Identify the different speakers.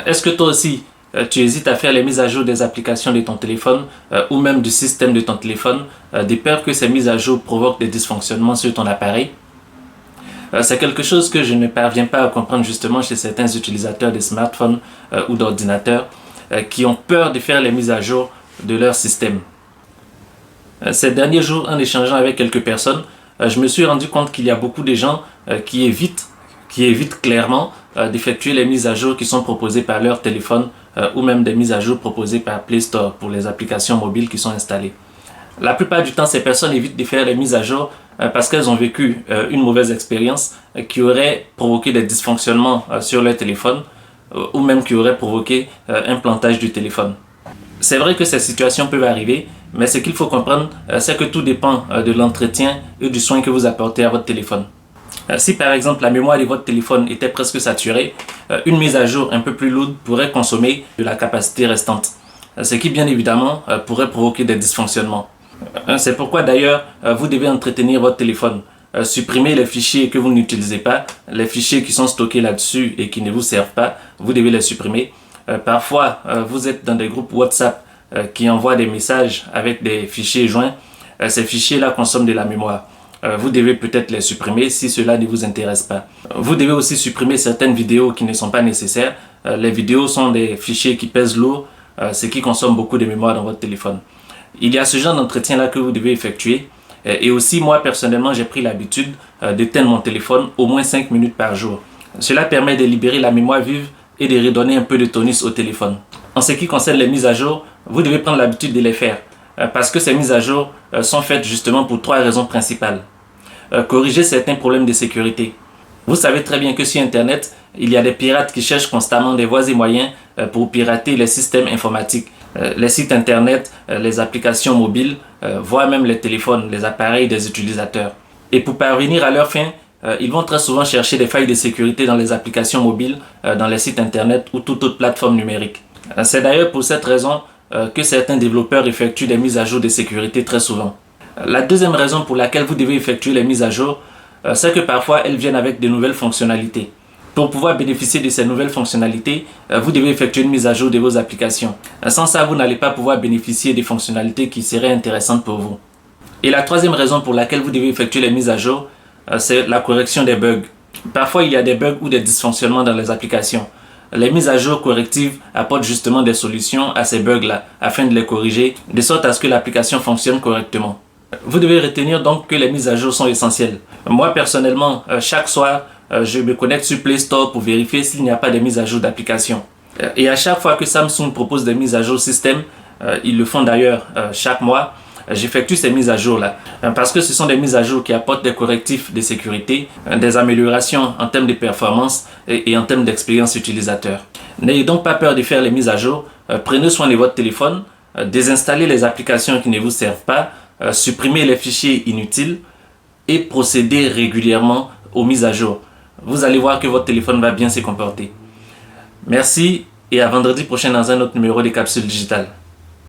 Speaker 1: Est-ce que toi aussi, tu hésites à faire les mises à jour des applications de ton téléphone ou même du système de ton téléphone, de peur que ces mises à jour provoquent des dysfonctionnements sur ton appareil? C'est quelque chose que je ne parviens pas à comprendre justement chez certains utilisateurs de smartphones ou d'ordinateurs qui ont peur de faire les mises à jour de leur système. Ces derniers jours, en échangeant avec quelques personnes, je me suis rendu compte qu'il y a beaucoup de gens qui évitent clairement d'effectuer les mises à jour qui sont proposées par leur téléphone ou même des mises à jour proposées par Play Store pour les applications mobiles qui sont installées. La plupart du temps, ces personnes évitent de faire les mises à jour parce qu'elles ont vécu une mauvaise expérience qui aurait provoqué des dysfonctionnements sur leur téléphone ou même qui aurait provoqué un plantage du téléphone. C'est vrai que ces situations peuvent arriver, mais ce qu'il faut comprendre, c'est que tout dépend de l'entretien et du soin que vous apportez à votre téléphone. Si par exemple la mémoire de votre téléphone était presque saturée, une mise à jour un peu plus lourde pourrait consommer de la capacité restante, ce qui bien évidemment pourrait provoquer des dysfonctionnements. C'est pourquoi d'ailleurs vous devez entretenir votre téléphone, supprimer les fichiers que vous n'utilisez pas, les fichiers qui sont stockés là-dessus et qui ne vous servent pas, vous devez les supprimer. Parfois vous êtes dans des groupes WhatsApp qui envoient des messages avec des fichiers joints, ces fichiers-là consomment de la mémoire. Vous devez peut-être les supprimer si cela ne vous intéresse pas. Vous devez aussi supprimer certaines vidéos qui ne sont pas nécessaires. Les vidéos sont des fichiers qui pèsent lourd, ce qui consomme beaucoup de mémoire dans votre téléphone. Il y a ce genre d'entretien-là que vous devez effectuer. Et aussi, moi personnellement, j'ai pris l'habitude d'éteindre mon téléphone au moins 5 minutes par jour. Cela permet de libérer la mémoire vive et de redonner un peu de tonus au téléphone. En ce qui concerne les mises à jour, vous devez prendre l'habitude de les faire. Parce que ces mises à jour sont faites justement pour 3 raisons principales. Corriger certains problèmes de sécurité. Vous savez très bien que sur Internet, il y a des pirates qui cherchent constamment des voies et moyens pour pirater les systèmes informatiques, les sites Internet, les applications mobiles, voire même les téléphones, les appareils des utilisateurs. Et pour parvenir à leur fin, ils vont très souvent chercher des failles de sécurité dans les applications mobiles, dans les sites Internet ou toute autre plateforme numérique. C'est d'ailleurs pour cette raison que certains développeurs effectuent des mises à jour de sécurité très souvent. La deuxième raison pour laquelle vous devez effectuer les mises à jour, c'est que parfois elles viennent avec de nouvelles fonctionnalités. Pour pouvoir bénéficier de ces nouvelles fonctionnalités, vous devez effectuer une mise à jour de vos applications. Sans ça, vous n'allez pas pouvoir bénéficier des fonctionnalités qui seraient intéressantes pour vous. Et la troisième raison pour laquelle vous devez effectuer les mises à jour, c'est la correction des bugs. Parfois, il y a des bugs ou des dysfonctionnements dans les applications. Les mises à jour correctives apportent justement des solutions à ces bugs-là, afin de les corriger, de sorte à ce que l'application fonctionne correctement. Vous devez retenir donc que les mises à jour sont essentielles. Moi, personnellement, chaque soir, je me connecte sur Play Store pour vérifier s'il n'y a pas de mise à jour d'application. Et à chaque fois que Samsung propose des mises à jour système, ils le font d'ailleurs chaque mois, j'effectue ces mises à jour-là. Parce que ce sont des mises à jour qui apportent des correctifs de sécurité, des améliorations en termes de performance et en termes d'expérience utilisateur. N'ayez donc pas peur de faire les mises à jour. Prenez soin de votre téléphone, désinstallez les applications qui ne vous servent pas, supprimez les fichiers inutiles et procédez régulièrement aux mises à jour. Vous allez voir que votre téléphone va bien se comporter. Merci et à vendredi prochain dans un autre numéro des Capsules Digitales.